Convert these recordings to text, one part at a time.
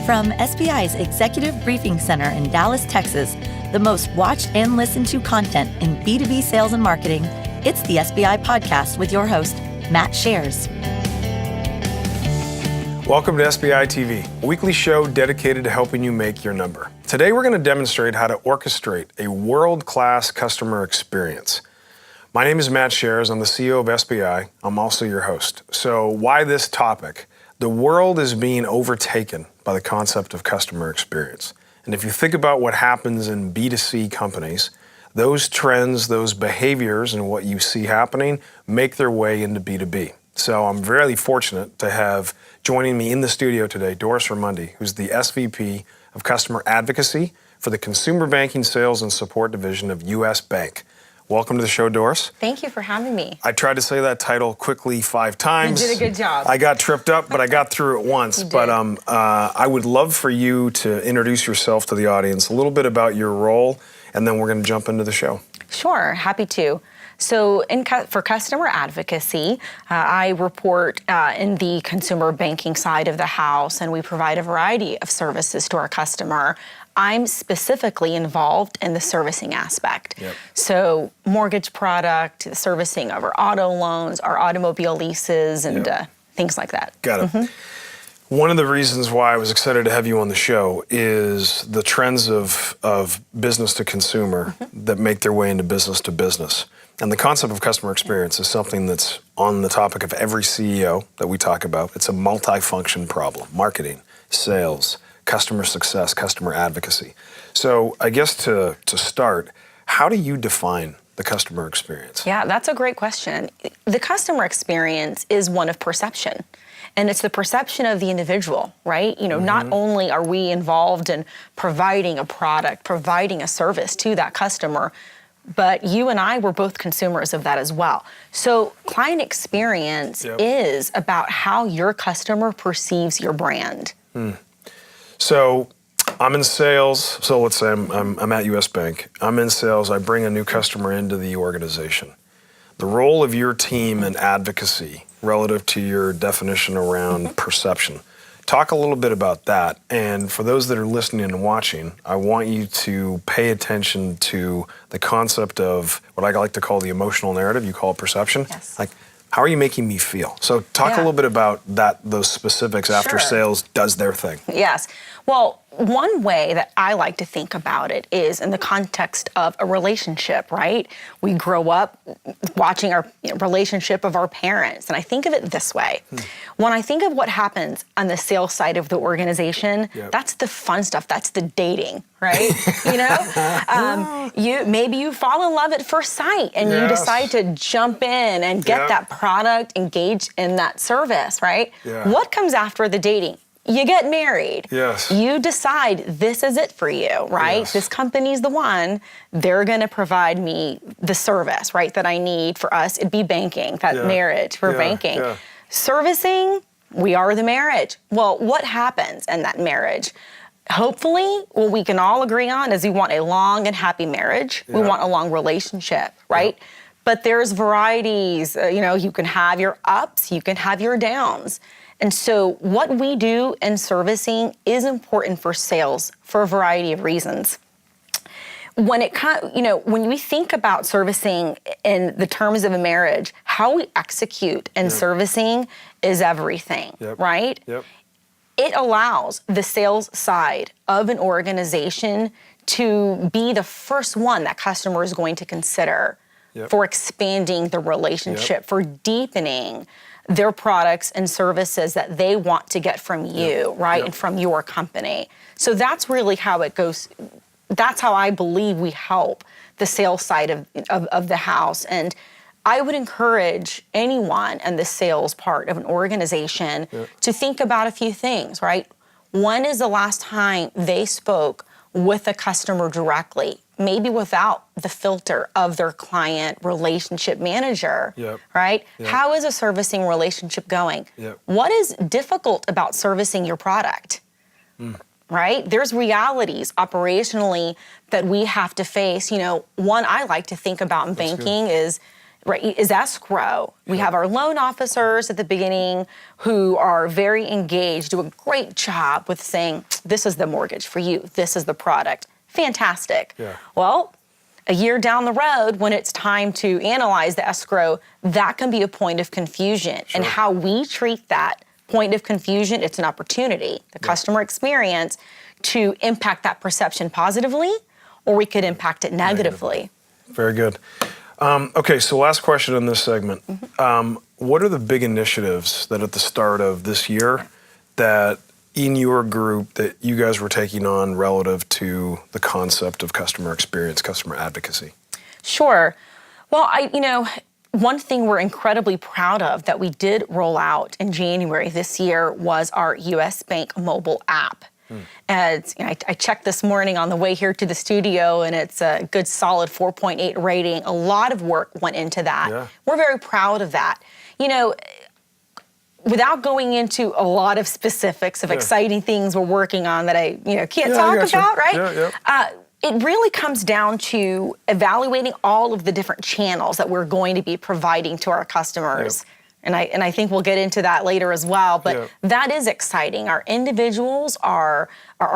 From SBI's Executive Briefing Center in Dallas, Texas, the most watched and listened to content in B2B sales and marketing, it's the SBI Podcast with your host, Matt Shares. Welcome to SBI TV, a weekly show dedicated to helping you make your number. Today we're going to demonstrate how to orchestrate a world-class customer experience. My name is Matt Shares. I'm the CEO of SBI. I'm also your host. So why this topic? The world is being overtaken by the concept of customer experience. And if you think about what happens in B2C companies, those trends, those behaviors, and what you see happening make their way into B2B. So I'm very fortunate to have joining me in the studio today, Doris Raimundi, who's the SVP of Customer Advocacy for the Consumer Banking Sales and Support Division of U.S. Bank. Welcome to the show, Doris. Thank you for having me. I tried to say that title quickly 5 times. You did a good job. I got tripped up, but I got through it once. But I would love for you to introduce yourself to the audience, a little bit about your role, and then we're going to jump into the show. Sure, happy to. So for customer advocacy, I report in the consumer banking side of the house, and we provide a variety of services to our customer. I'm specifically involved in the servicing aspect. Yep. So mortgage product, the servicing of our auto loans, our automobile leases, and things like that. Got it. Mm-hmm. One of the reasons why I was excited to have you on the show is the trends of business to consumer that make their way into business to business. And the concept of customer experience is something that's on the topic of every CEO that we talk about. It's a multi-function problem: marketing, sales, customer success, customer advocacy. So I guess to start, how do you define the customer experience? Yeah, that's a great question. The customer experience is one of perception. And it's the perception of the individual, right? You know, not only are we involved in providing a product, providing a service to that customer, but you and I were both consumers of that as well. So client experience is about how your customer perceives your brand. So I'm in sales. So let's say I'm at U.S. Bank. I'm in sales. I bring a new customer into the organization. The role of your team in advocacy relative to your definition around perception. Talk a little bit about that. And for those that are listening and watching, I want you to pay attention to the concept of what I like to call the emotional narrative. You call it perception. Yes. Like, how are you making me feel? So talk a little bit about those specifics after sales does their thing. Yes. Well, one way that I like to think about it is in the context of a relationship, right? We grow up watching our relationship of our parents, and I think of it this way. When I think of what happens on the sales side of the organization, that's the fun stuff. That's the dating, right? Maybe you fall in love at first sight, and you decide to jump in and get that product, engage in that service, right? What comes after the dating? You get married. Yes. You decide this is it for you, right? Yes. This company's the one. They're going to provide me the service, right, that I need. For us, it'd be banking, that marriage for banking. Servicing, we are the marriage. Well, what happens in that marriage? Hopefully, what we can all agree on is we want a long and happy marriage. We want a long relationship, right? But there's varieties. You can have your ups, you can have your downs. And so what we do in servicing is important for sales for a variety of reasons. When we think about servicing in the terms of a marriage, how we execute in servicing is everything, right? It allows the sales side of an organization to be the first one that customer is going to consider for expanding the relationship, for deepening their products and services that they want to get from you, right, and from your company. So that's really how it goes. That's how I believe we help the sales side of the house. And I would encourage anyone in the sales part of an organization to think about a few things, right? When is the last time they spoke with a customer directly, maybe without the filter of their client relationship manager, right? How is a servicing relationship going? What is difficult about servicing your product, right? There's realities operationally that we have to face. One I like to think about in banking is right, is escrow. We have our loan officers at the beginning who are very engaged, do a great job with saying, this is the mortgage for you, this is the product. Fantastic. Yeah. Well, a year down the road, when it's time to analyze the escrow, that can be a point of confusion. Sure. And how we treat that point of confusion, it's an opportunity, the customer experience, to impact that perception positively, or we could impact it negatively. Very good. Okay, so last question in this segment. What are the big initiatives that at the start of this year that in your group that you guys were taking on relative to the concept of customer experience, customer advocacy? Sure. Well, one thing we're incredibly proud of that we did roll out in January this year was our U.S. Bank mobile app. And I checked this morning on the way here to the studio, and it's a good solid 4.8 rating. A lot of work went into that. Yeah. We're very proud of that. Without going into a lot of specifics of exciting things we're working on that I can't talk about, right? It really comes down to evaluating all of the different channels that we're going to be providing to our customers. And I think we'll get into that later as well, but that is exciting. Our individuals, our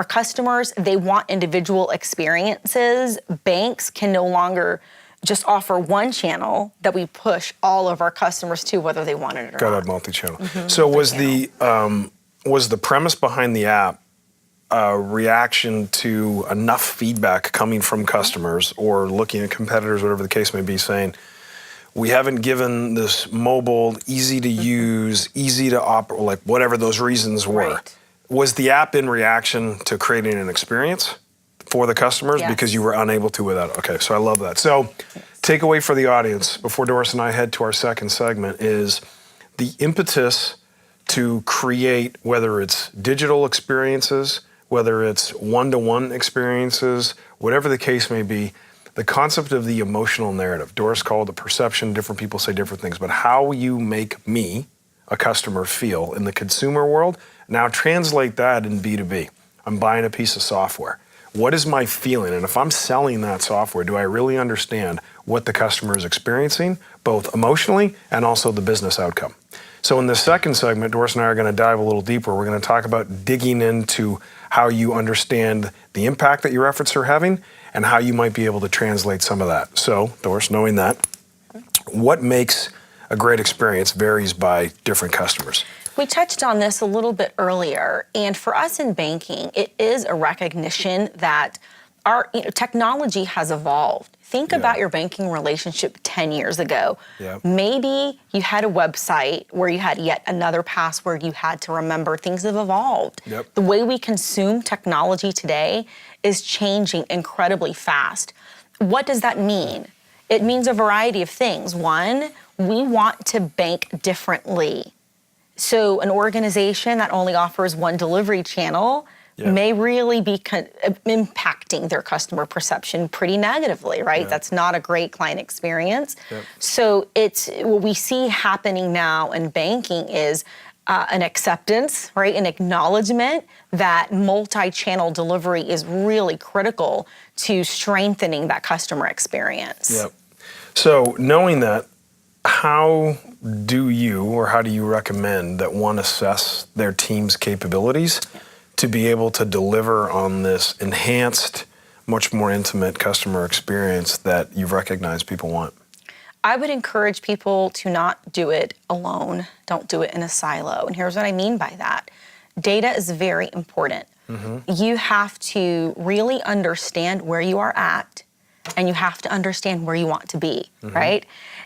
customers, they want individual experiences. Banks can no longer just offer one channel that we push all of our customers to, whether they want it or not. Got to have multi-channel. So was the premise behind the app a reaction to enough feedback coming from customers or looking at competitors, whatever the case may be, saying, we haven't given this mobile, easy to use, easy to operate, like whatever those reasons were. Right. Was the app in reaction to creating an experience for the customers because you were unable to without? Okay, so I love that. So takeaway for the audience before Doris and I head to our second segment is the impetus to create, whether it's digital experiences, whether it's one-to-one experiences, whatever the case may be, the concept of the emotional narrative. Doris called it perception. Different people say different things, but how you make me, a customer, feel in the consumer world, now translate that in B2B. I'm buying a piece of software. What is my feeling? And if I'm selling that software, do I really understand what the customer is experiencing, both emotionally and also the business outcome? So in the second segment, Doris and I are going to dive a little deeper. We're going to talk about digging into how you understand the impact that your efforts are having and how you might be able to translate some of that. So, Doris, knowing that, what makes a great experience varies by different customers. We touched on this a little bit earlier, and for us in banking, it is a recognition that our technology has evolved. Think about your banking relationship 10 years ago. Maybe you had a website where you had yet another password you had to remember. Things have evolved. The way we consume technology today is changing incredibly fast. What does that mean? It means a variety of things. One, we want to bank differently. So an organization that only offers one delivery channel may really be impacting their customer perception pretty negatively, right? That's not a great client experience. So it's what we see happening now in banking is an acceptance, right? An acknowledgement that multi-channel delivery is really critical to strengthening that customer experience. So knowing that, how do you recommend that one assess their team's capabilities to be able to deliver on this enhanced, much more intimate customer experience that you've recognized people want? I would encourage people to not do it alone. Don't do it in a silo. And here's what I mean by that. Data is very important. You have to really understand where you are at, and you have to understand where you want to be, right?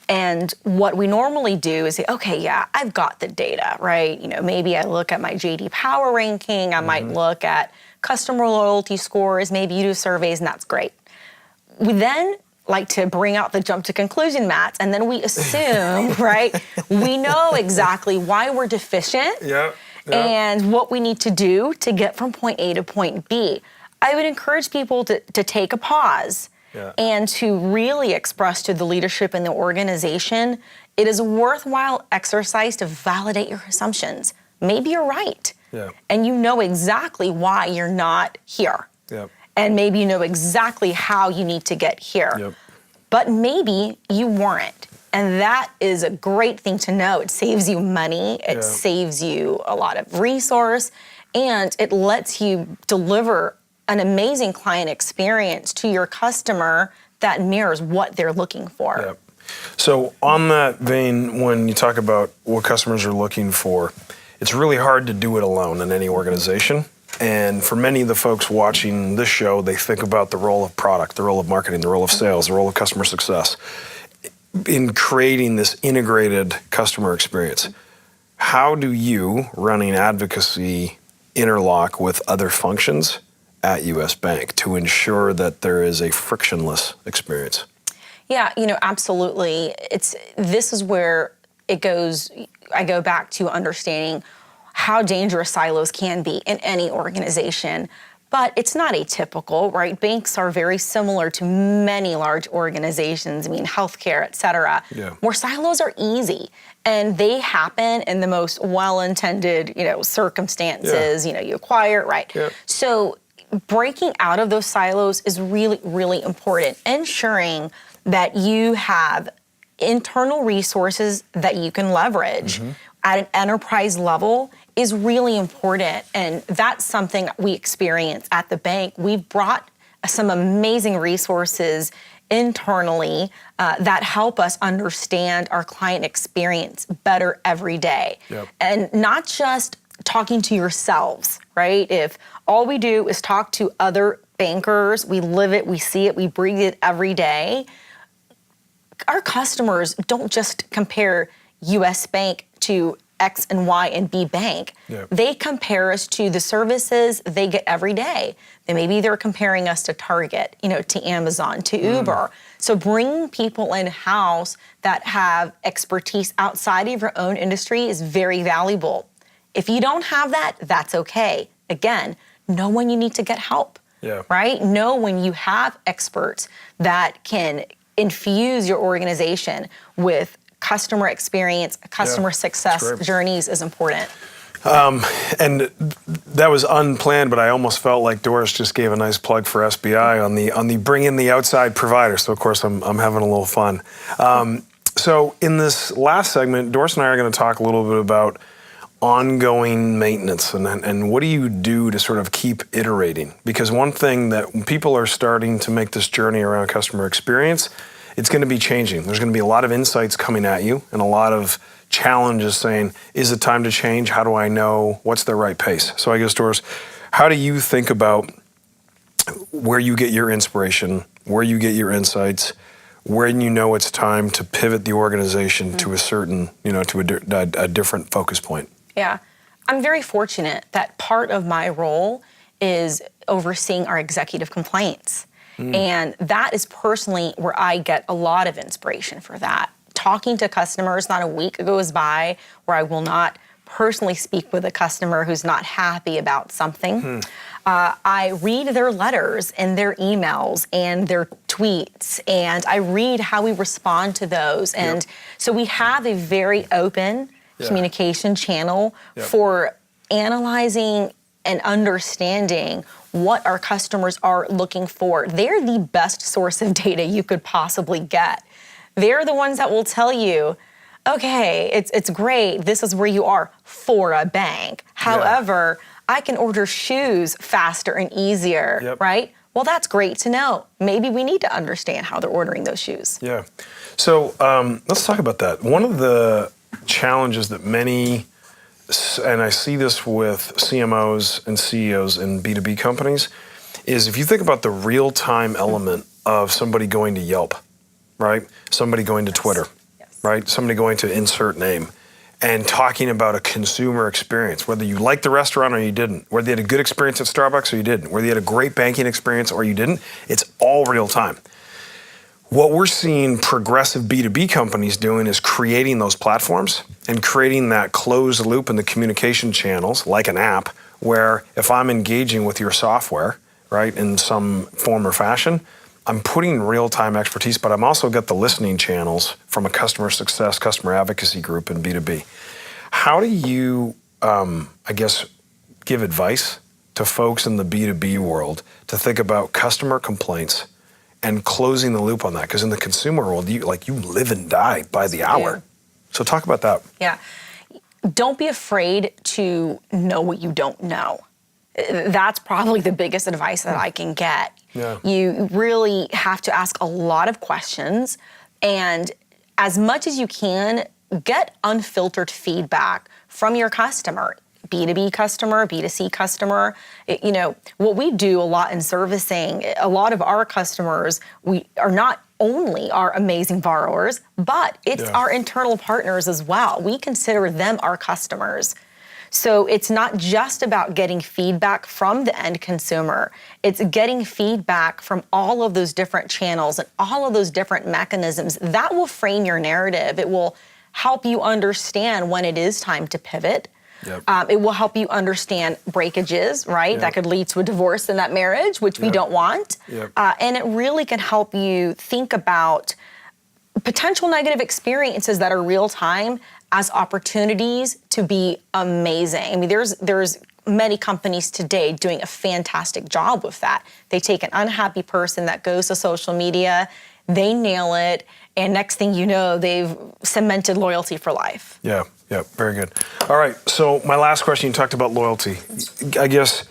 And what we normally do is say, okay, I've got the data, right? Maybe I look at my JD Power ranking, I might look at customer loyalty scores, maybe you do surveys, and that's great. We then like to bring out the jump to conclusion mats, and then we assume, right? We know exactly why we're deficient and what we need to do to get from point A to point B. I would encourage people to take a pause and to really express to the leadership in the organization, it is a worthwhile exercise to validate your assumptions. Maybe you're right, and you know exactly why you're not here. And maybe you know exactly how you need to get here. But maybe you weren't. And that is a great thing to know. It saves you money, it saves you a lot of resource, and it lets you deliver an amazing client experience to your customer that mirrors what they're looking for. Yep. So on that vein, when you talk about what customers are looking for, it's really hard to do it alone in any organization. And for many of the folks watching this show, they think about the role of product, the role of marketing, the role of sales, the role of customer success in creating this integrated customer experience. How do you, running advocacy, interlock with other functions at US Bank to ensure that there is a frictionless experience? Yeah, absolutely. This is where it goes. I go back to understanding how dangerous silos can be in any organization, but it's not atypical, right? Banks are very similar to many large organizations, healthcare, et cetera, where silos are easy and they happen in the most well-intended, circumstances, you acquire, right? So breaking out of those silos is really, really important, ensuring that you have internal resources that you can leverage at an enterprise level is really important. And that's something we experience at the bank. We've brought some amazing resources internally that help us understand our client experience better every day. And not just talking to yourselves, right? If all we do is talk to other bankers, we live it, we see it, we breathe it every day, our customers don't just compare US Bank to X and Y and B Bank. They compare us to the services they get every day. Maybe they're comparing us to Target, to Amazon, to Uber. So bringing people in-house that have expertise outside of your own industry is very valuable. If you don't have that, that's okay. Again, know when you need to get help, right? Know when you have experts that can infuse your organization with customer experience, customer success journeys is important. And that was unplanned, but I almost felt like Doris just gave a nice plug for SBI on the bring in the outside provider. So of course I'm having a little fun. So in this last segment, Doris and I are going to talk a little bit about ongoing maintenance and what do you do to sort of keep iterating? Because one thing that when people are starting to make this journey around customer experience, it's going to be changing. There's going to be a lot of insights coming at you and a lot of challenges saying, is it time to change? How do I know? What's the right pace? So I guess, Doris, how do you think about where you get your inspiration, where you get your insights, when you know it's time to pivot the organization to a certain, to a different focus point? Yeah, I'm very fortunate that part of my role is overseeing our executive complaints. And that is personally where I get a lot of inspiration for that. Talking to customers, not a week goes by where I will not personally speak with a customer who's not happy about something. I read their letters and their emails and their tweets, and I read how we respond to those. And so we have a very open communication channel for analyzing and understanding what our customers are looking for. They're the best source of data you could possibly get. They're the ones that will tell you, okay, it's great, this is where you are for a bank. However, I can order shoes faster and easier, right? Well, that's great to know. Maybe we need to understand how they're ordering those shoes. Yeah. So let's talk about that. One of the challenges that many, and I see this with CMOs and CEOs in B2B companies, is if you think about the real-time element of somebody going to Yelp, right? Somebody going to Twitter, right? Somebody going to insert name and talking about a consumer experience, whether you liked the restaurant or you didn't, whether you had a good experience at Starbucks or you didn't, whether you had a great banking experience or you didn't, it's all real time. What we're seeing progressive B2B companies doing is creating those platforms and creating that closed loop in the communication channels, like an app, where if I'm engaging with your software, right, in some form or fashion, I'm putting real-time expertise, but I'm also got the listening channels from a customer success, customer advocacy group in B2B. How do you, give advice to folks in the B2B world to think about customer complaints and closing the loop on that? Because in the consumer world, you live and die by the hour. So talk about that. Yeah. Don't be afraid to know what you don't know. That's probably the biggest advice that I can get. Yeah. You really have to ask a lot of questions, and as much as you can, get unfiltered feedback from your customer, B2B customer, B2C customer. What we do a lot in servicing, a lot of our customers, we are not only our amazing borrowers, but it's our internal partners as well. We consider them our customers. So it's not just about getting feedback from the end consumer. It's getting feedback from all of those different channels and all of those different mechanisms. That will frame your narrative. It will help you understand when it is time to pivot. Yep. It will help you understand breakages, right? Yep. That could lead to a divorce in that marriage, which we don't want. Yep. And it really can help you think about potential negative experiences that are real time as opportunities to be amazing. I mean, there's many companies today doing a fantastic job with that. They take an unhappy person that goes to social media, they nail it, and next thing you know, they've cemented loyalty for life. Yeah, very good. All right, so my last question, you talked about loyalty. I guess,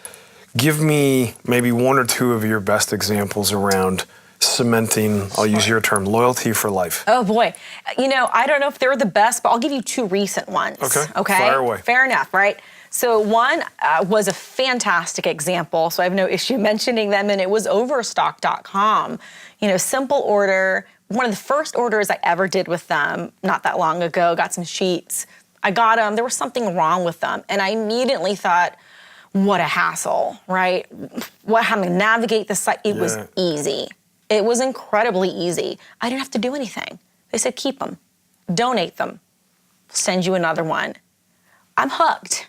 give me maybe one or two of your best examples around cementing, I'll use your term, loyalty for life. Oh boy. I don't know if they're the best, but I'll give you two recent ones. Okay. Fire away. Fair enough, right? So one was a fantastic example, so I have no issue mentioning them, and it was Overstock.com. Simple order. One of the first orders I ever did with them not that long ago, got some sheets. I got them, there was something wrong with them, and I immediately thought, what a hassle, right? Having to navigate the site, it was easy. It was incredibly easy. I didn't have to do anything. They said, keep them, donate them, send you another one. I'm hooked,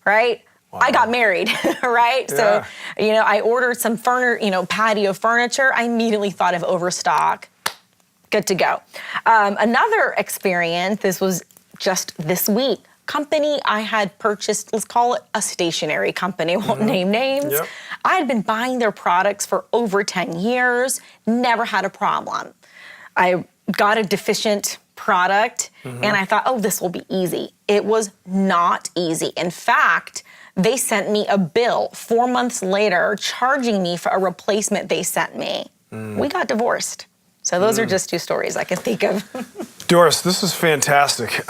right? Wow. I got married, right? Yeah. So, I ordered some patio furniture. I immediately thought of Overstock. Good to go. Another experience, this was just this week. Company I had purchased, let's call it a stationery company, won't name names. Yep. I had been buying their products for over 10 years, never had a problem. I got a deficient product and I thought, oh, this will be easy. It was not easy. In fact, they sent me a bill 4 months later charging me for a replacement they sent me. We got divorced. So those are just two stories I can think of. Doris, this is fantastic.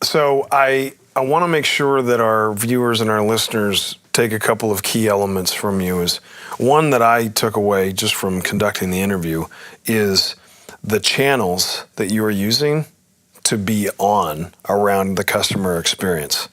So I want to make sure that our viewers and our listeners take a couple of key elements from you. Is one that I took away just from conducting the interview is the channels that you are using to be on around the customer experience.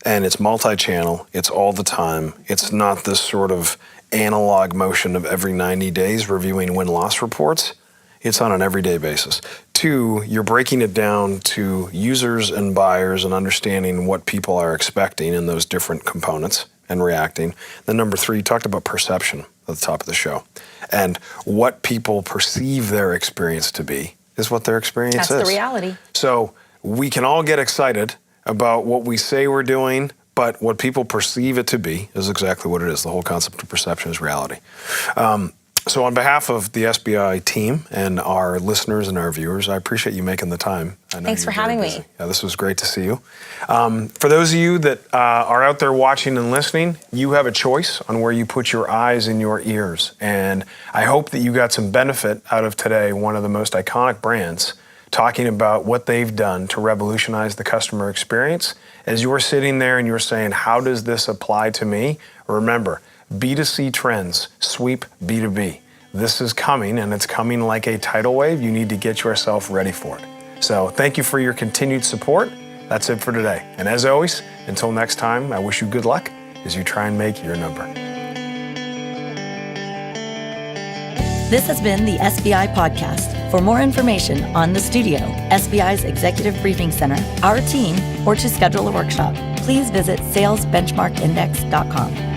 And it's multi-channel, it's all the time. It's not this sort of analog motion of every 90 days reviewing win-loss reports. It's on an everyday basis. Two, you're breaking it down to users and buyers and understanding what people are expecting in those different components and reacting. Then number three, you talked about perception at the top of the show. And what people perceive their experience to be is what their experience is. That's the reality. So we can all get excited about what we say we're doing, but what people perceive it to be is exactly what it is. The whole concept of perception is reality. So on behalf of the SBI team and our listeners and our viewers, I appreciate you making the time. Thanks for having me. Yeah, this was great to see you. For those of you that are out there watching and listening, you have a choice on where you put your eyes and your ears. And I hope that you got some benefit out of today, one of the most iconic brands, talking about what they've done to revolutionize the customer experience. As you're sitting there and you're saying, how does this apply to me? Remember, B2C trends sweep B2B. This is coming, and it's coming like a tidal wave. You need to get yourself ready for it. So thank you for your continued support. That's it for today. And as always, until next time, I wish you good luck as you try and make your number. This has been the SBI Podcast. For more information on the studio, SBI's Executive Briefing Center, our team, or to schedule a workshop, please visit salesbenchmarkindex.com.